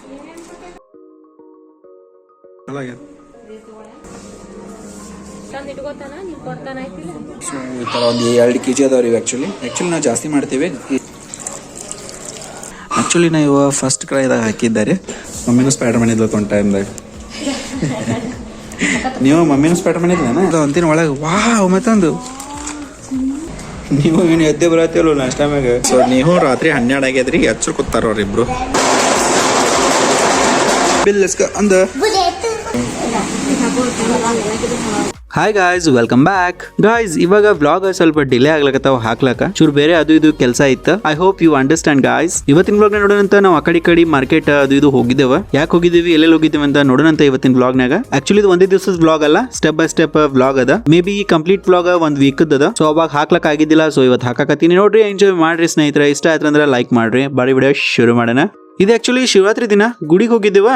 So ಈ ಥರ ಒಂದು 2 kg ಅದಾವ್ರಿ ಇವು. ಆ್ಯಕ್ಚುಲಿ ನಾವು ಜಾಸ್ತಿ ಮಾಡ್ತೀವಿ. ಆ್ಯಕ್ಚುಲಿ ನಾ ಇವ ಫಸ್ಟ್ ಕ್ರೈದಾಗ ಹಾಕಿದ್ದಾರೆ. ಮಮ್ಮಿನೂ ಸ್ಪೈಡರ್ ಮನ್ ಇದ್ಲತ್ತ ಒಂದು ಟೈಮ್ದಾಗ. ನೀವು ಮಮ್ಮಿನೂ ಸ್ಪೈಡರ್ ಮನ್ ಇದ್ಲೇನ ಅದು ಅಂತಿನ ಒಳಗೆ ವಾವ್ ಮತ್ತೊಂದು ನೀವು ಏನು ಎದ್ದೆ ಬರತ್ತಿಲ್ಲ ನಾಷ್ಟ ಮ್ಯಾಗ. ಸೊ ನೀವು ರಾತ್ರಿ 12 ಆಗ್ಯದ್ರಿ ಹಚ್ಚರ್ ಕೂತಾರ ಅವ್ರಿಬ್ರು. ಅಂದ hi guys, welcome back. Guys, ಇವಾಗ ವ್ಲಾಗ್ ಸ್ವಲ್ಪ ಡಿಲೇ ಆಗ್ಲಕತ್ತಾವ ಹಾಕ್ಲಕ. ಚೂರ್ ಬೇರೆ ಅದು ಇದು ಕೆಲಸ ಇತ್ತು. I hope you understand guys. ಇವತ್ತಿನ ವ್ಲಾಗ್ ನೋಡೋಣಂತ ನಾವು ಆ ಕಡೆ ಮಾರ್ಕೆಟ್ ಅದು ಇದು ಹೋಗಿದ್ದೇವ. ಯಾಕೆ ಹೋಗಿದ್ದೀವಿ, ಎಲ್ಲೆಲ್ಲಿ ಹೋಗಿದ್ದೀವಿ ಅಂತ ನೋಡೋಣಂತ ಇವತ್ತಿನ ವ್ಲಾಗ್ ನಾಗ. ಆಕ್ಚುಲಿ ಇದು ಒಂದೇ ದಿವಸದ ವ್ಲಾಗ್ ಅಲ್ಲ, ಸ್ಟೆಪ್ ಬೈ ಸ್ಟೆಪ್ ವ್ಲಾಗ್ ಅದ. ಮೇ ಬಿ ಕಂಪ್ಲೀಟ್ ವ್ಲಾಗ್ ಒಂದ್ ವೀಕ್ ಅದ. ಸೊ ಅವಾಗ ಹಾಕ್ಲಕ್ ಆಗಿದ್ದಿಲ್ಲ. ಸೊ ಇವತ್ತು ಹಾಕಕತ್ತೀನಿ. ನೋಡ್ರಿ, ಎಂಜಾಯ್ ಮಾಡ್ರಿ ಸ್ನೇಹಿತರೆ. ಇಷ್ಟ ಆಯ್ತು ಅಂದ್ರೆ ಲೈಕ್ ಮಾಡ್ರಿ. ಬಾರಿ ವಿಡಿಯೋ ಶುರು ಮಾಡೋಣ. ಇದು ಆಕ್ಚುಲಿ ಶಿವರಾತ್ರಿ ದಿನ ಗುಡಿಗೆ ಹೋಗಿದ್ದೇವ.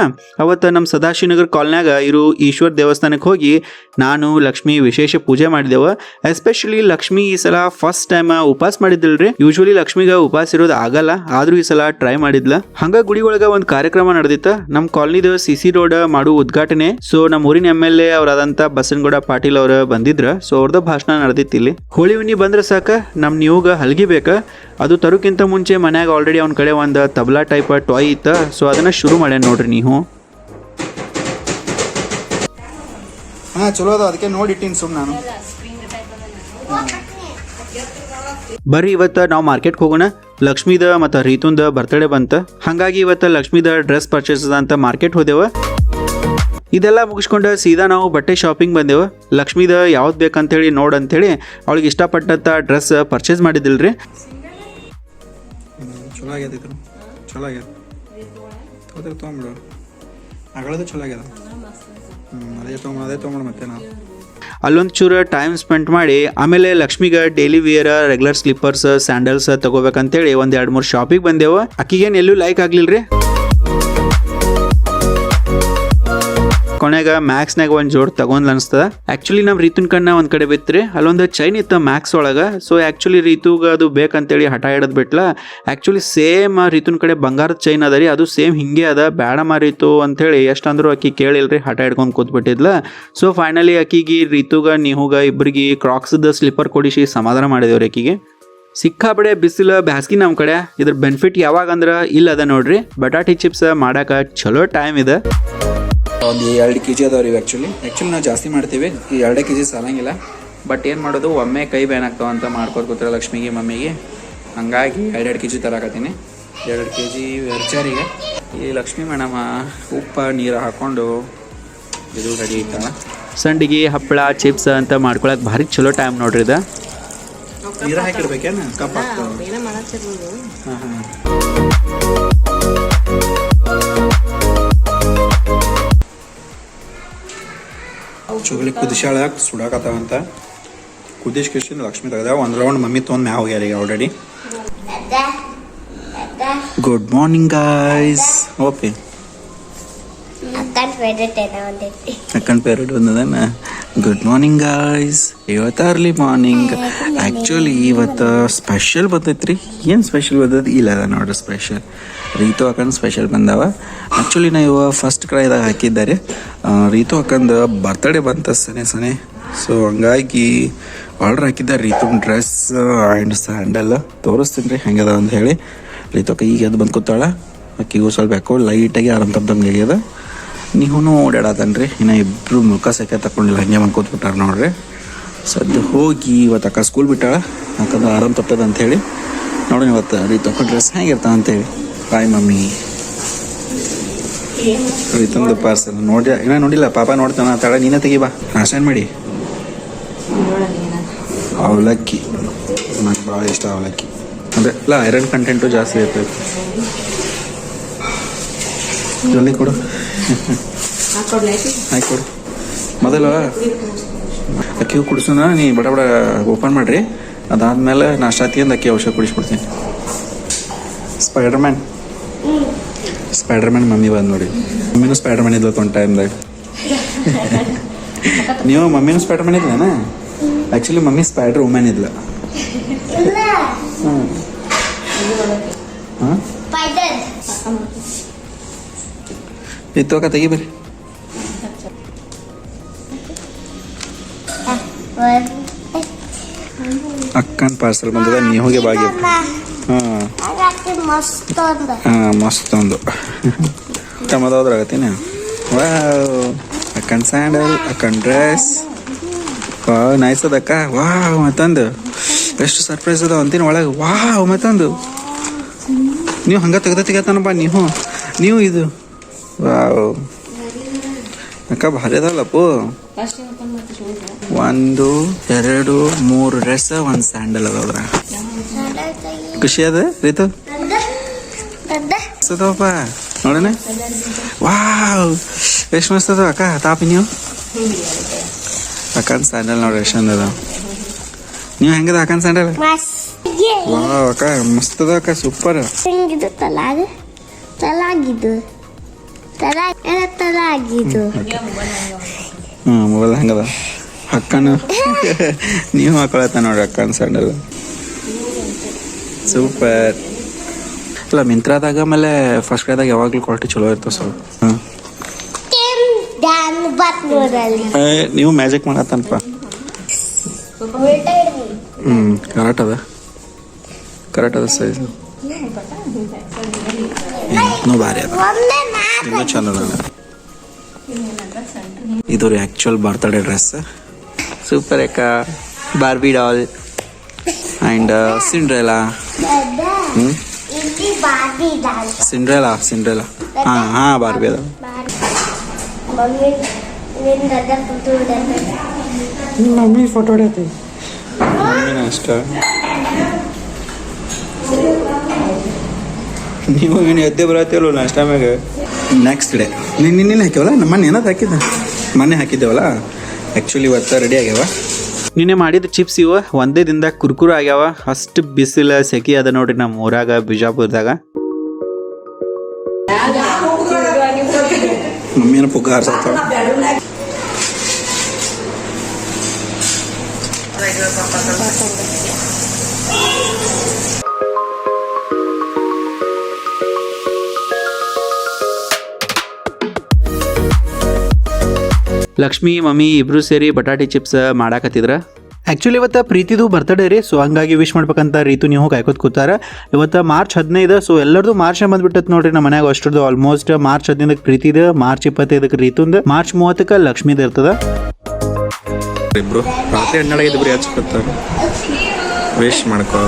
ಅವತ್ತು ನಮ್ಮ ಸದಾಶಿವನಗರ್ ಕಾಲನ್ಯಾಗ ಇರೋ ಈಶ್ವರ ದೇವಸ್ಥಾನಕ್ಕೆ ಹೋಗಿ ನಾನು ಲಕ್ಷ್ಮಿ ವಿಶೇಷ ಪೂಜೆ ಮಾಡಿದೆವ. ಎಸ್ಪೆಷಲಿ ಲಕ್ಷ್ಮಿ ಈ ಸಲ ಫಸ್ಟ್ ಟೈಮ್ ಉಪವಾಸ ಮಾಡಿದಿಲ್ರಿ. ಯೂಶುವಲಿ ಲಕ್ಷ್ಮಿಗ ಉಪವಾಸ ಇರೋದು ಆಗಲ್ಲ, ಆದ್ರೂ ಈ ಸಲ ಟ್ರೈ ಮಾಡಿದ್ಲ. ಹಂಗ ಗುಡಿ ಒಳಗ ಒಂದು ಕಾರ್ಯಕ್ರಮ ನಡೆದಿತ್ತ. ನಮ್ಮ ಕಾಲನಿದ CC ರೋಡ್ ಮಾಡೋ ಉದ್ಘಾಟನೆ. ಸೊ ನಮ್ಮ ಊರಿನ MLA ಅವರಾದಂತ ಬಸನಗೌಡ ಪಾಟೀಲ್ ಅವ್ರ ಬಂದಿದ್ರ. ಸೊ ಅವ್ರದ ಭಾಷಣ ನಡೆದಿತ್ತು ಇಲ್ಲಿ. ಹೋಳಿ ಹುಣ್ಣಿ ಬಂದ್ರೆ ಸಾಕ ನಮ್ ನೀವುಗ ಹಲ್ಗಿ ಬೇಕ. ಅದು ತರೋಕ್ಕಿಂತ ಮುಂಚೆ ಮನ್ಯಾಗ ಆಲ್ರೆಡಿ ಅವ್ನ ಕಡೆ ಒಂದು ತಬಲಾ ಟೈಪ್ ಟಾಯ್ ಇತ್ತ. ಸೊ ಅದನ್ನ ಶುರು ಮಾಡ್ಯಾನ ನೋಡ್ರಿ ನೀವು. ಚಲೋ ಅದ, ಅದಕ್ಕೆ ನೋಡಿಟ್ಟಿನಿ ಸುಮ್ ನಾನು. ಬರ್ರಿ ಇವತ್ತು ನಾವು ಮಾರ್ಕೆಟ್ಗೆ ಹೋಗೋಣ. ಲಕ್ಷ್ಮೀದ ಮತ್ತು ರೀತುಂದ ಬರ್ತಡೇ ಬಂತ. ಹಾಗಾಗಿ ಇವತ್ತು ಲಕ್ಷ್ಮೀದ ಡ್ರೆಸ್ ಪರ್ಚೇಸ್ ಅಂತ ಮಾರ್ಕೆಟ್ ಹೋದೆವ. ಇದೆಲ್ಲ ಮುಗಿಸ್ಕೊಂಡು ಸೀದಾ ನಾವು ಬಟ್ಟೆ ಶಾಪಿಂಗ್ ಬಂದೆವು. ಲಕ್ಷ್ಮೀದ ಯಾವ್ದು ಬೇಕಂತೇಳಿ ನೋಡಂತೇಳಿ ಅವಳಿಗೆ ಇಷ್ಟಪಟ್ಟಂತ ಡ್ರೆಸ್ ಪರ್ಚೇಸ್ ಮಾಡಿದಿಲ್ರಿ. ಚಲೋ ಆಗ್ಯದ, ಚಲೋ ಆಗ್ಯದ, ತೊಗೊಂಬಿಡು. ಅಗಳದು ಚಲೋ ಆಗ್ಯದ. ಅದೇ ತೊಗೊಂಬಿಡು ಮತ್ತೆ ನಾವು ಅಲ್ಲೊಂದು ಚೂರು ಟೈಮ್ ಸ್ಪೆಂಡ್ ಮಾಡಿ ಆಮೇಲೆ ಲಕ್ಷ್ಮಿಗೆ daily wear regular slippers sandals ತಗೋಬೇಕಂತೇಳಿ ಒಂದು 2-3 ಶಾಪಿಗೆ ಬಂದೆವು. ಆಕಿಗೇನು ಎಲ್ಲೂ ಲೈಕ್ ಆಗ್ಲಿಲ್ರಿ. ಕೊನೆಗ ಮ್ಯಾಕ್ಸ್ನಾಗ ಒಂದು ಜೋಡ್ ತಗೊಂಡ್ ಅನ್ಸ್ತದ. ಆಕ್ಚುಲಿ ನಮ್ ರೀತುನ್ ಕಣ್ಣ ಒಂದ್ ಕಡೆ ಬಿತ್ರಿ ಅಲ್ಲೊಂದು ಚೈನ್ ಇತ್ತ ಮ್ಯಾಕ್ಸ್ ಒಳಗ. ಸೊ ಆಕ್ಚುಲಿ ರೀತುಗ ಅದು ಬೇಕಂತೇಳಿ ಹಠ ಹಿಡದ್ ಬಿಟ್ಲ. ಆಕ್ಚುಲಿ ಸೇಮ್ ರೀತುನ್ ಕಡೆ ಬಂಗಾರದ ಚೈನ್ ಅದ ರೀ, ಅದು ಸೇಮ್ ಹಿಂಗೆ ಅದ. ಬೇಡ ಮಾರೀತು ಅಂತೇಳಿ ಎಷ್ಟಂದ್ರು ಆಕಿ ಕೇಳಿಲ್ರಿ, ಹಠ ಹಿಡ್ಕೊಂಡ್ ಕೂತ್ಬಿಟ್ಟಿದ್ಲ. ಸೊ ಫೈನಲಿ ಆಕಿಗೆ ರೀತುಗ ನೀಹುಗ ಇಬ್ಬರಿಗೆ ಕ್ರಾಕ್ಸ್ದ ಸ್ಲಿಪ್ಪರ್ ಕೊಡಿಸಿ ಸಮಾಧಾನ ಮಾಡಿದೇವ್ರಿ. ಆಕಿಗೆ ಸಿಕ್ಕಾಪಡೆ ಬಿಸಿಲು ಬ್ಯಾಸ್ಗಿ ನಮ್ಮ ಕಡೆ. ಇದ್ರ ಬೆನಿಫಿಟ್ ಯಾವಾಗ ಅಂದ್ರ ಇಲ್ಲ ಅದ ನೋಡ್ರಿ, ಬಟಾಟಿ ಚಿಪ್ಸ್ ಮಾಡಾಕ ಚಲೋ ಟೈಮ್ ಇದೆ. ಒಂದು 2 kg ಅದಾವ್ರಿ ಇವು. ಆ್ಯಕ್ಚುಲಿ ನಾವು ಜಾಸ್ತಿ ಮಾಡ್ತೀವಿ. ಈ 2 kg ಸಾಲಂಗಿಲ್ಲ. ಬಟ್ ಏನು ಮಾಡೋದು, ಒಮ್ಮೆ ಕೈ ಬೇನಾಗ್ತಾವ ಅಂತ ಮಾಡ್ಕೊತ ಕೂತ್ರೆ ಲಕ್ಷ್ಮಿಗೆ ಮಮ್ಮಿಗೆ. ಹಂಗಾಗಿ 2 kg ತರಾಕತ್ತೀನಿ. 2 kg ವೆರ್ಚಾರಿಗೆ ಈ ಲಕ್ಷ್ಮಿ ಮೇಡಮ ಉಪ್ಪು ನೀರು ಹಾಕ್ಕೊಂಡು ಇದು ರೆಡಿ ಇಟ್ಟಾಳ. ಸಂಡಿಗೆ ಹಪ್ಪಳ ಚಿಪ್ಸ್ ಅಂತ ಮಾಡ್ಕೊಳಕ್ಕೆ ಭಾರಿ ಚಲೋ ಟೈಮ್ ನೋಡ್ರಿ ಇದು. ನೀರು ಹಾಕಿಡ್ಬೇಕೇನು ಕಪ್ ಹಾಕ್ತಾವ. ಹಾಂ ಚುಗಲಿ ಕುದಿಸಾಳ ಸುಡಾಕತ್ತಾವಂತ. ಕುದಿಸ್ಕಿಸಿಂದ ಲಕ್ಷ್ಮಿ ತೆಗ್ದ. ಒಂದು ರೌಂಡ್ ಮಮ್ಮಿ ತೊಗೊಂಡು ಮ್ಯಾಗ ಹೋಗ್ಯಾರ ಈಗ already. Good morning guys. Okay, ಅಕ್ಕನ ಪೇರೆಡ್ ಒಂದನ. Good morning guys. ಇವತ್ತು ಅರ್ಲಿ ಮಾರ್ನಿಂಗ್. ಆ್ಯಕ್ಚುಲಿ ಇವತ್ತು ಸ್ಪೆಷಲ್ ಬರ್ತೈತ್ರಿ. ಏನು ಸ್ಪೆಷಲ್ ಬರ್ತೈತಿ ಇಲ್ಲ ಅದ ನೋಡ್ರಿ. ಸ್ಪೆಷಲ್ ರೀತು ಅಕ್ಕನ ಸ್ಪೆಷಲ್ ಬಂದಾವ. ಆ್ಯಕ್ಚುಲಿ ನಾ ಇವ ಫಸ್ಟ್ ಕ್ರೈದಾಗ ಹಾಕಿದ್ದಾರೆ. ರೀತು ಅಕ್ಕಂದು ಬರ್ತಡೇ ಬಂತ ಸನೆ. ಸೊ ಹಂಗಾಗಿ ಆರ್ಡ್ರ್ ಹಾಕಿದ್ದಾರೆ ರೀತು ಡ್ರೆಸ್ ಆ್ಯಂಡ್ ಸ್ಯಾಂಡಲ್. ತೋರಿಸ್ತೀನಿ ರೀ ಹೆಂಗದ ಅಂತ ಹೇಳಿ. ರೀತು ಅಕ್ಕ ಈಗ ಅದು ಬಂದು ಕೂತಾಳ. ಅಕ್ಕಿಗೂ ಸ್ವಲ್ಪ ಯಾಕೋ ಲೈಟಾಗಿ ಆರಾಮ್ ತಪ್ಪದಂಗೆ ಆಗ್ಯದ. ನೀವು ಓಡಾಡತನ್ರಿ. ಇನ್ನು ಇಬ್ಬರು ಮುಖ ಸೆಕೆ ತಗೊಂಡಿಲ್ಲ, ಹಂಗೆ ಬಂದು ಕೂತ್ಬಿಟ್ಟಾರ ನೋಡ್ರಿ. ಸದ್ಯ ಹೋಗಿ ಇವತ್ತು ಅಕ್ಕ ಸ್ಕೂಲ್ ಬಿಟ್ಟಾಳ. ಯಾಕಂದ್ರೆ ಆರಾಮ್ ತಪ್ಪದ ಅಂಥೇಳಿ ನೋಡಿ. ಇವತ್ತು ರೀತು ಅಕ್ಕ ಡ್ರೆಸ್ ಹೇಗಿರ್ತಾವ ಅಂತೇಳಿ. ಬಾಯ್ ಮಮ್ಮಿ. ರೀತಂದು ಪಾರ್ಸಲ್ ನೋಡಿ ಇನ್ನೂ ನೋಡಿಲ್ಲ. ಪಾಪ ನೋಡ್ತಾನ ತಡ. ನೀನೇ ತೆಗಿಬಾ, ನಾಶ ಮಾಡಿ. ಅವಲಕ್ಕಿ ನನಗೆ ಭಾಳ ಇಷ್ಟ. ಅವಲಕ್ಕಿ ಅಂದರೆ ಇಲ್ಲ, ಐರನ್ ಕಂಟೆಂಟು ಜಾಸ್ತಿ ಇರ್ತೈತೆ. ಜಲ್ದಿ ಕೊಡು. ಆಯ್ತು ಕೊಡು. ಮೊದಲು ಅಕ್ಕಿ ಕುಡಿಸೋಣ. ನೀ ಬಡ ಓಪನ್ ಮಾಡಿರಿ. ಅದಾದಮೇಲೆ ನಾಷ್ಟಾತಿ ಅಂದು ಅಕ್ಕಿ ಔಷಧ ಕುಡಿಸ್ಬಿಡ್ತೀನಿ. ಸ್ಪೈಡರ್ ಮ್ಯಾನ್ ಮಮ್ಮಿ ಬಂದು ನೋಡಿ. ಮಮ್ಮಿನೂ ಸ್ಪೈಡರ್ ಮ್ಯಾನ್ ಇದ್ಲತ್ತ ಒಂದು ಟೈಮ್ದಾಗ. ನೀವು ಮಮ್ಮಿನೂ ಸ್ಪೈಡರ್ ಮ್ಯಾನ್ ಇದ್ಲೇನ? ಆ್ಯಕ್ಚುಲಿ ಮಮ್ಮಿ ಸ್ಪೈಡರ್ ವುಮೆನ್ ಇದ್ಲ. ಇತ್ತೋಕ ತೆಗಿ ಬರ್ರಿ. ಅಕ್ಕನ ಪಾರ್ಸಲ್ ಬಂದದ, ನೀ ಹೋಗಿ ಬಾಗಿ. ಹಾಂ ಮಸ್ತ್ ಒಂದು ಟಮದೋದ್ರಾಗತ್ತೀನಿ. ವಾವ್, ಅಕ್ಕನ ಸ್ಯಾಂಡಲ್, ಅಕ್ಕನ ಡ್ರೆಸ್. ವಾವ್ ನೈಸ್ ಅದಕ್ಕ. ವಾವ್ ಮತ್ತೊಂದು ಎಷ್ಟು ಸರ್ಪ್ರೈಸ್ ಅದಾವ ಅಂತೀನಿ ಒಳಗೆ. ವಾವ್ ಮತ್ತೊಂದು ನೀವು ಹಂಗೆ ತೆಗ್ದಪ್ಪ ನೀವು ಇದು. ವಾವ್ ಅಕ್ಕ ಭಾರಿ ಅದಲ್ಲಪ್ಪು. 1 2 3 ಡ್ರೆಸ್, 1 ಸ್ಯಾಂಡಲ್ ಅದಾವ್ರ. ಖುಷಿ ಅದ ರೀತು ಅದಪ್ಪ ನೋಡೋಣ. ವಾವ್ ಎಷ್ಟು ಮಸ್ತ್ ಅದ ಅಕ್ಕ. ತಾಪಿ ನೀವು ಅಕ್ಕನ ಸ್ಯಾಂಡಲ್ ನೋಡ್ರಿ ಎಷ್ಟು ಅದ. ನೀವು ಹೆಂಗದ ಅಕ್ಕನ ಸ್ಯಾಂಡಲ್? ವಾವ್ ಅಕ್ಕ ಮಸ್ತ್ ಅದ ಅಕ್ಕ, ಸೂಪರ್. ಮೊಬೈಲ್ ಹೆಂಗದ ಅಕ್ಕನ ನೀವು ಹಾಕೊಳತ್ತ ನೋಡ್ರಿ ಅಕ್ಕನ ಸ್ಯಾಂಡಲ್ ಸೂಪರ್. ಇಲ್ಲ ಮಿಂತ್ರಾದಾಗ ಆಮೇಲೆ ಫಸ್ಟ್ ಕ್ರೈದಾಗ ಯಾವಾಗಲೂ ಕ್ವಾಲಿಟಿ ಚಲೋ ಇರ್ತದೆ ಸ್ವಲ್ಪ. ನೀವು ಮ್ಯಾಜಿಕ್ ಮಾಡತ್ತನಪ್ಪ. ಕರೆಕ್ಟ್ ಅದ ಸೈಜ್. ಇನ್ನೂ ಭಾರಿ ಅದ, ಇನ್ನೂ ಚಂದ ಅದ. ಇದು ರೀ ಆ್ಯಕ್ಚುಯಲ್ ಬರ್ತಡೇ ಡ್ರೆಸ್. ಸೂಪರ್ ಅಕ್ಕ. Barbie doll and Cinderella. Cinderella ಹಾಂ ಬಾರ್ಬಿ ಅದ. ಮಮ್ಮಿ ಫೋಟೋ ಹೊಡ್ಯತಿ ಮಮ್ಮಿನ ಅಷ್ಟ. ನೀವು ಏನು ಎದ್ದೆ ಬರತ್ತೇವಲ್ಲ ನಾಷ್ಟ ಮ್ಯಾಗ. ನೆಕ್ಸ್ಟ್ ಡೇ ನಿನ್ನೆ ಹಾಕ್ಯವಲ್ಲ, ಮೊನ್ನೆ ಏನಾದ್ರು ಹಾಕಿದ್ದ, ಮೊನ್ನೆ ಹಾಕಿದ್ದೇವಲ್ಲ. ಆ್ಯಕ್ಚುಲಿ ಇವತ್ತು ರೆಡಿ ಆಗ್ಯಾವ. ನಿನ್ನೆ ಮಾಡಿದ ಚಿಪ್ಸ್ ಇವ ಒಂದೇ ದಿನದಾಗ ಕುರ್ಕುರು ಆಗ್ಯಾವ. ಅಷ್ಟು ಬಿಸಿಲು ಸೆಕೆ ಅದ ನೋಡ್ರಿ ನಮ್ಮ ಊರಾಗ ಬಿಜಾಪುರದಾಗ. ಮಮ್ಮಿನ ಪುಗ್ಗ ಹಾರ್ಸತ್ತಾವ. ಲಕ್ಷ್ಮಿ ಮಮ್ಮಿ ಇಬ್ರು ಸೇರಿ ಬಟಾಟೆ ಚಿಪ್ಸ್ ಮಾಡಾಕತ್ತಿದ್ರ. ಆ್ಯಕ್ಚುಲಿ ಇವತ್ತು ಪ್ರೀತಿದು ಬರ್ತಡೇ ರೀ, ಸೊ ಹಂಗಾಗಿ ವಿಶ್ ಮಾಡ್ಬೇಕಂತ ರೀತು ನೀವು ಕಾಯ್ಕೋತ್ ಕೂತಾರ. ಇವತ್ತು ಮಾರ್ಚ್ 15, ಸೊ ಎಲ್ಲರದು ಮಾರ್ಚ್ ಬಂದ್ಬಿಟ್ಟತ್ ನೋಡ್ರಿ. ನಮ್ಮ ಮನ್ಯಾಗ ಅಷ್ಟರದ್ದು ಆಲ್ಮೋಸ್ಟ್ ಮಾರ್ಚ್ 15ಕ್ಕೆ ಪ್ರೀತಿದ, ಮಾರ್ಚ್ 25ಕ್ಕೆ ರೀತುಂದ, ಮಾರ್ಚ್ 30ಕ್ಕೆ ಲಕ್ಷ್ಮೀದ ಇರ್ತದ. ಇಬ್ರು ರಾತ್ರಿ 12 ಇಬ್ರು ಹಚ್ಕೊತಾರ. ವಿಶ್ ಮಾಡ್ಕೋ.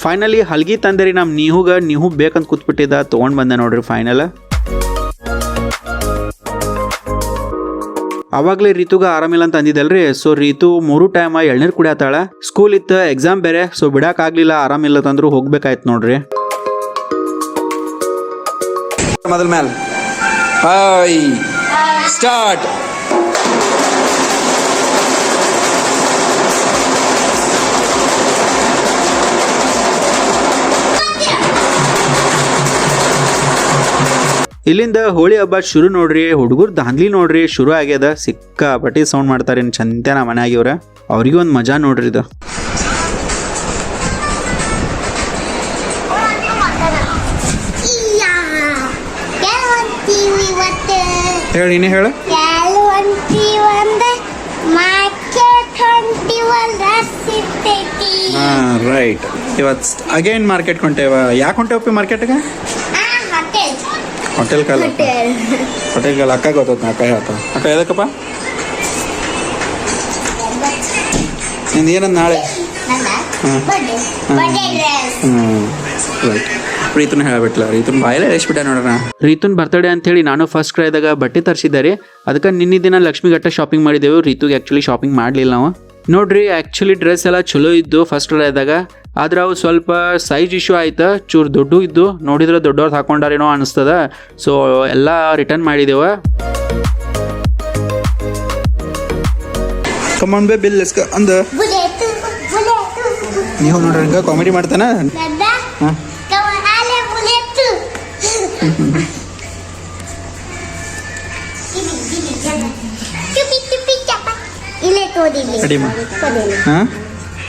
ಫೈನಲಿ ಹಲ್ಗಿ ತಂದರಿ ನಮ್ಮ ನೀವು ಬೇಕಂತ ಕೂತ್ಬಿಟ್ಟಿದ್ದ, ತೊಗೊಂಡ್ ಬಂದೆ ನೋಡ್ರಿ ಫೈನಲ್. ಅವಾಗಲೇ ರೀತುಗ ಆರಾಮಿಲ್ಲ ಅಂತ ಅಂದಿದ್ದಲ್ರಿ. ಸೊ ರೀತು 3 ಟೈಮ್ ಎಳ್ನೀರು ಕುಡಿಯತ್ತಾಳ. ಸ್ಕೂಲ್ ಇತ್ತು, ಎಕ್ಸಾಮ್ ಬೇರೆ, ಸೊ ಬಿಡಕ್ ಆಗ್ಲಿಲ್ಲ. ಆರಾಮಿಲ್ಲ ತಂದ್ರು ಹೋಗ್ಬೇಕಾಯ್ತು ನೋಡ್ರಿ. ಮೊದಲ ಮ್ಯಾಲ್ ಹಾಯ್ ಸ್ಟಾರ್ಟ್. ಇಲ್ಲಿಂದ ಹೋಳಿ ಹಬ್ಬ ಶುರು ನೋಡ್ರಿ. ಹುಡುಗರು ದಾಂದ್ಲಿ ನೋಡ್ರಿ ಶುರು ಆಗ್ಯದ. ಸಿಕ್ಕಾಪಟ್ಟಿ ಸೌಂಡ್ ಮಾಡ್ತಾರೆ ಚಂತೆನ ಮನ್ಯಾಗಿವ್ರ. ಅವ್ರಿಗೂ ಒಂದು ಮಜಾ ನೋಡ್ರಿ ಇದು. ಹೇಳಿ ನೀನೇ ಹೇಳು. ರೈಟ್. ಇವತ್ತು ಅಗೇನ್ ಮಾರ್ಕೆಟ್ ಕೊಂಟೇವ. ಯಾಕೆ ಹೊಂಟೇವಪ್ಪಿ ಮಾರ್ಕೆಟ್ಗೆ? ಹೋಟೆಲ್ ಕಾಲ ಅಕ್ಕ ಗೊತ್ತ. ಅಕ್ಕ ಹೇಳ್ತಾವ. ಅಕ್ಕ ಎದಕ್ಕಪ್ಪ ನಿಂದು ಏನಂದ ನಾಳೆ? ರೈಟ್. ರೀತುನ್ ಹೇಳಬಿಟ್ಲ. ರೀತುನ್ ಬಾಯಲ್ಲೇ ಎಷ್ಟ್ಬಿಟ್ಟ ನೋಡೋಣ. ರೀತುನ್ ಬರ್ತಡೇ ಅಂತ ಹೇಳಿ ನಾನು ಫಸ್ಟ್ ಕ್ರೈದಾಗ ಬಟ್ಟೆ ತರಿಸಿದ್ದಾರೆ. ಅದಕ್ಕೆ ನಿನ್ನೆ ದಿನ ಲಕ್ಷ್ಮಿ ಗಟ್ಟ ಶಾಪಿಂಗ್ ಮಾಡಿದೆವು. ರೀತುಗೆ ಆ್ಯಕ್ಚುಲಿ ಶಾಪಿಂಗ್ ಮಾಡಲಿಲ್ಲ ನಾವು. ನೋಡ್ರಿ ಆ್ಯಕ್ಚುಲಿ ಡ್ರೆಸ್ ಎಲ್ಲ ಚಲೋ ಇದ್ದು ಫಸ್ಟ್ ಕ್ರೈದಾಗ. ಆದ್ರೆ ಅವು ಸ್ವಲ್ಪ ಸೈಜ್ ಇಶ್ಯೂ ಆಯ್ತು, ಚೂರು ದೊಡ್ಡ ಇದ್ದು. ನೋಡಿದ್ರೆ ದೊಡ್ಡವ್ರು ಹಾಕೊಂಡಾರೇನೋ ಅನಿಸ್ತದ. ಸೊ ಎಲ್ಲ ರಿಟರ್ನ್ ಮಾಡಿದೆವ. ಕಮಾನ್ ಬೇ ಬಿಲ್ ಲೆಟ್ಸ್ ಗೋ ಅಂದ. ನೀವು ನೋಡ್ರಿ ಹಂಗ ಕಾಮಿಡಿ ಮಾಡ್ತಾನ. ಹಾಂ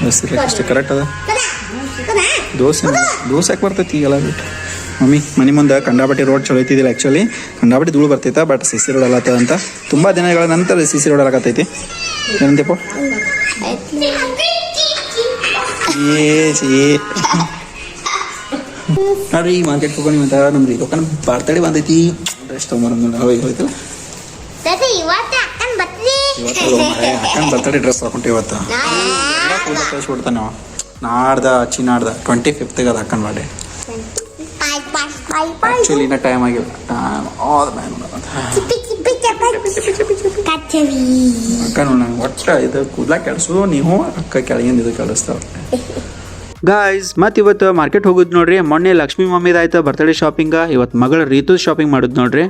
ಅಷ್ಟೇ ಕರೆಕ್ಟ್ ಅದ. ದೋಸೆ ಯಾಕೆ ಬರ್ತೈತಿ ಈಗೆಲ್ಲ ಬಿಟ್ಟು ಮಮ್ಮಿ ಮನೆ ಮುಂದೆ ಕಂಡಾಪಟ್ಟಿ ರೋಡ್ ಚಲೋ ಐತಿದಿಲ್ಲ. ಆ್ಯಕ್ಚುಲಿ ಕಂಡಾಪಟ್ಟಿ ಧೂಳು ಬರ್ತೈತೆ, ಬಟ್ ಸಿ ಸಿ ರೋಡ್ ಅಲ್ಲತ್ತದ ಅಂತ ತುಂಬ ದಿನಗಳ ನಂತರ ಸಿ ಸಿ ರೋಡ್ ಆಗತ್ತೈತಿ. ಏನಂತಪ್ಪ ನೋಡ್ರಿ ಈ ಮಾರ್ಕೆಟ್ ಹೋಗೋಣ ಅಂತ ನಮ್ದು ಇದೊಕ್ಕನ ಬರ್ತಡೇ ಬಂದೈತಿ. ಡ್ರೆಸ್ ತೊಗೊಂಬರಂಗಿಲ್ಲ ಹೋಗಿ ಹೋಯ್ತಲ್ಲ ಅಕ್ಕನ ಬರ್ತಡೇ ಡ್ರೆಸ್ ಹಾಕೊಂಡೆ ಇವತ್ತು ಕಳಿಸ್ಬಿಡ್ತಾನೆ ನಾವು. ನಾಡ್ದ 25th ಅದ ಅಕ್ಕನ ಬಾಡೆ. ಆ್ಯಕ್ಚುಲಿ ಇನ್ನೂ ಟೈಮ್ ಆಗಿಲ್ಲ. ಅಕ್ಕ ನಂಗೆ ಒಟ್ಟ ಇದು ಕೂದಲ ಕೆಲ್ಸು ನೀವು ಅಕ್ಕ ಕೆಳಗಿಂದ ಇದು ಕೆಳಿಸ್ತಾವ. ಗಾಯ್ಸ್ ಮತ್ತೆ ಇವತ್ತು ಮಾರ್ಕೆಟ್ ಹೋಗುದು ನೋಡ್ರಿ. ಮೊನ್ನೆ ಲಕ್ಷ್ಮೀ ಮಮ್ಮಿದಾಯ್ತು ಬರ್ತಡೇ ಶಾಪಿಂಗ್, ಇವತ್ತು ಮಗಳ ರೀತು ಶಾಪಿಂಗ್ ಮಾಡುದು ನೋಡ್ರಿ.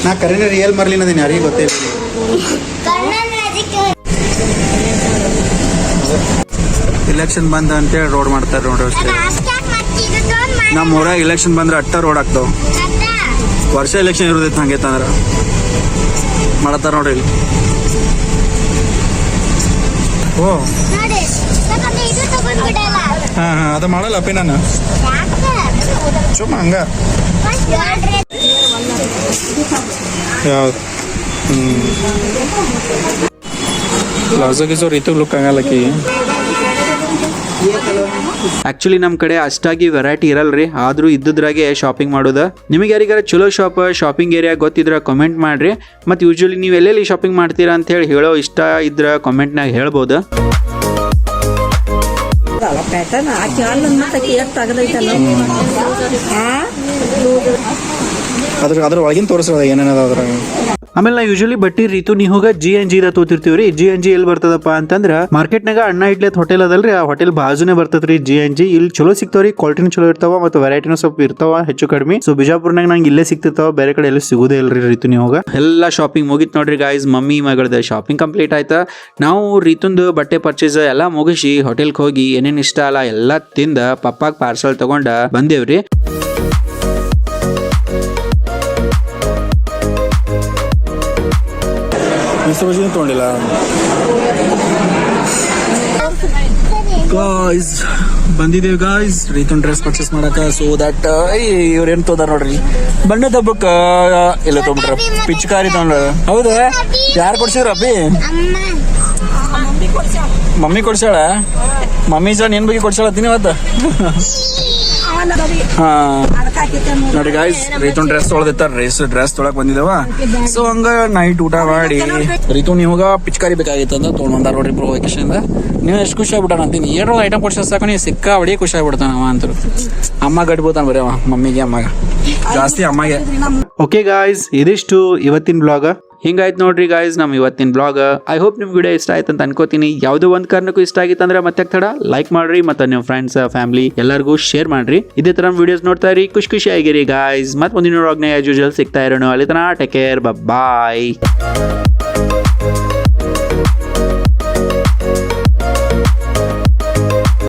ನಾ ಕರೀನ ರಿಯಲ್ ಮರ್ಲಿನ ಅದೀನಿ, ಯಾರಿಗೆ ಗೊತ್ತೇ ಇಲ್ಲ. ಇಲೆಕ್ಷನ್ ಬಂದ ಅಂತೇಳಿ ರೋಡ್ ಮಾಡ್ತಾರೆ ನೋಡ್ರಿ ಅಷ್ಟೇ. ನಮ್ಮ ಊರಾಗ ಇಲೆಕ್ಷನ್ ಬಂದ್ರೆ ಅಟ್ಟ ರೋಡ್ ಆಗ್ತಾವ. ವರ್ಷ ಎಲೆಕ್ಷನ್ ಇರೋದೈತೆ ಹಂಗೈತಂದ್ರ ಮಾಡತ್ತಾರ ನೋಡ್ರಿ ಇಲ್ಲಿ. ಓ ಹಾಂ ಅದು ಮಾಡಲ್ಲ ಅಪ್ಪಿ ನಾನು ಸುಮ್ಮ ಹಂಗ ಯಾವ್ದು ಪ್ಲಾಜೋ ಗಿಜೋ ರೀತಿಗೆ ಲುಕ್ ಆಗಲ್ಲಕಿ. ಆಕ್ಚುಲಿ ನಮ್ಮ ಕಡೆ ಅಷ್ಟಾಗಿ ವೆರೈಟಿ ಇರಲ್ರಿ, ಆದ್ರೂ ಇದ್ದಿದ್ರಾಗೆ ಶಾಪಿಂಗ್ ಮಾಡೋದು. ನಿಮಗೆ ಯಾರಿಗಾರ ಚಲೋ ಶಾಪಿಂಗ್ ಏರಿಯಾ ಗೊತ್ತಿದ್ರ ಕಮೆಂಟ್ ಮಾಡ್ರಿ. ಮತ್ತು ಯೂಶ್ವಲಿ ನೀವು ಎಲ್ಲೆಲ್ಲಿ ಶಾಪಿಂಗ್ ಮಾಡ್ತೀರಾ ಅಂತ ಹೇಳಿ ಹೇಳೋ ಇಷ್ಟ ಇದ್ರ ಕಮೆಂಟ್ನಾಗ ಹೇಳ್ಬೋದು. ಅದ್ರ ಒಳಗಿನ ತೋರಿಸೋದ ಏನೇನದ ಅದ್ರಾಗ. ಆಮೇಲೆ ನಾ ಯೂಶಲಿ ಬಟ್ಟಿ ರೀತು ನೀ ಹೋಗ GNG ದ ತೋತಿರ್ತೀವ್ರಿ. GNG ಎಲ್ಲಿ ಬರ್ತದಪ್ಪ ಅಂತಂದ್ರ ಮಾರ್ಕೆಟ್ನಾಗ ಅಣ್ಣ ಇಡ್ಲೆತ್ ಹೋಟೆಲ್ ಅದಲ್ರಿ, ಆ ಹೋಟೆಲ್ ಬಾಜುನೇ ಬರ್ತದ್ರಿ GNG. ಇಲ್ಲಿ ಚಲೋ ಸಿಗ್ತಾವ್ರಿ, ಕ್ವಾಲಿಟಿನೂ ಚಲೋ ಇರ್ತಾವ ಮತ್ತು ವೆರೈಟಿನೂ ಸ್ವಲ್ಪ ಇರ್ತಾವ ಹೆಚ್ಚು ಕಡಿಮೆ. ಸೊ ಬಿಜಾಪುರ್ನಾಗ ನಂಗೆ ಇಲ್ಲೇ ಸಿಗ್ತಿರ್ತಾವ, ಬೇರೆ ಕಡೆ ಎಲ್ಲೂ ಸಿಗುದೇ ಇಲ್ರಿ. ರೀತು ನೀ ಹೋಗ ಎಲ್ಲ ಶಾಪಿಂಗ್ ಮುಗಿತ್ ನೋಡ್ರಿ ಗಾಯ್ಸ್. ಮಮ್ಮಿ ಮಗಳದ ಶಾಪಿಂಗ್ ಕಂಪ್ಲೀಟ್ ಆಯ್ತಾ. ನಾವು ರೀತುಂದು ಬಟ್ಟೆ ಪರ್ಚೇಸ್ ಎಲ್ಲ ಮುಗಿಸಿ ಹೋಟೆಲ್ಗೆ ಹೋಗಿ ಏನೇನ್ ಇಷ್ಟ ಅಲ್ಲ ಎಲ್ಲ ತಿಂದ ಪಪ್ಪಾಗ ಪಾರ್ಸಲ್ ತಗೊಂಡ ಬಂದೇವ್ರಿ. ತೊಗೊಂಡಿಲ್ಲ ಗಾಯ್ಸ್, ಬಂದಿದ್ದೇವೆ ಗಾಯ್ಸ್ ರೀತನ್ ಡ್ರೆಸ್ ಪರ್ಚೇಸ್ ಮಾಡಕ. ಸೊ ದಟ್ ಇವ್ರೇನ್ ತೋದಾರ ನೋಡ್ರಿ, ಬಣ್ಣದ ಹಬ್ಬಕ್ಕ ಎಲ್ಲ ತೊಗೊಂಡ್ರ ಪಿಚ್ಕಾರಿ ತಗೊಂಡ್ರ. ಹೌದಾ, ಯಾರು ಕೊಡ್ಸಿದ್ರ ಅಪ್ಪಿ? ಮಮ್ಮಿ ಕೊಡ್ಸಾಳ. ಮಮ್ಮಿ ಸಹ ನಿನ್ ಬಗ್ಗೆ ಕೊಡ್ಸಾಳತ್ತೀನಿ ಇವತ್ತ. ಹಾ ನೋಡಿ ಗಾಯ್ಸ್, ರೀತನ್ ಡ್ರೆಸ್ ತೊಳೆದಿತ್ತ, ಡ್ರೆಸ್ ತೊಳಕ್ ಬಂದಿದ್ದೇವ. ಸೊ ಹಂಗ ನೈಟ್ ಊಟ ಮಾಡಿ ರೀತು ನೀವಾಗ ಪಿಚ್ಕಾರಿ ಬೇಕಾಗಿತ್ತು ಅಂತ ತೊಗೊಂಡ್ಬಂದಾರ ನೋಡ್ರಿ ವೆಕೇಶನ್. ನೀವು ಎಷ್ಟು ಖುಷಿ ಆಗ್ಬಿಟ್ಟಾನ ಅಂತೀನಿ. ಏನೋ ಐಟಮ್ ಕೊಡ್ಸ ಸಾಕು ನೀವು ಸಿಕ್ಕಾ ಹೊಡಿ ಖುಷಿ ಆಗ್ಬಿಡ್ತಾನ ಅವ ಅಂತರು. ಅಮ್ಮ ಗಟ್ಬೋತಾನ ಬರೀ ಅವ, ಮಮ್ಮಿಗೆ ಅಮ್ಮಗೆ ಜಾಸ್ತಿ ಅಮ್ಮಗೆ. ಓಕೆ ಗಾಯ್ಸ್, ಇದಿಷ್ಟು ಇವತ್ತಿನ ಬ್ಲಾಗ್. ಹಿಂಗಾಯ್ತು ನೋಡ್ರಿ ಗಾಯ್ಸ್ ನಮ್ಮ ಇವತ್ತಿನ ಬ್ಲಾಗ್. ಐ ಹೋಪ್ ನಿಮ್ಗೆ ವಿಡಿಯೋ ಇಷ್ಟ ಆಯ್ತು ಅಂತ ಅನ್ಕೋತೀನಿ. ಯಾವುದೋ ಒಂದು ಕಾರಣಕ್ಕೂ ಇಷ್ಟ ಆಗಿತ್ತು ಅಂದ್ರೆ ಮತ್ತೆ ತಡ ಲೈಕ್ ಮಾಡ್ರಿ, ಮತ್ತು ನಿಮ್ಮ ಫ್ರೆಂಡ್ಸ್ ಫ್ಯಾಮಿಲಿ ಎಲ್ಲರಿಗೂ ಶೇರ್ ಮಾಡ್ರಿ. ಇದೇ ತರ ವಿಡಿಯೋಸ್ ನೋಡ್ತಾ ಇರಿ, ಖುಷಿ ಆಗಿರಿ ಗಾಯ್ಸ್. ಮತ್ತೆ ಮುಂದಿನ ಬ್ಲಾಗ್ನ ಆಸ್ ಯೂಶುವಲ್ ಸಿಗ್ತಾ ಇರೋಣ. ಅಲ್ಲಿ ತನಕ ಟೇಕ್ ಕೇರ್, ಬಾಯ್.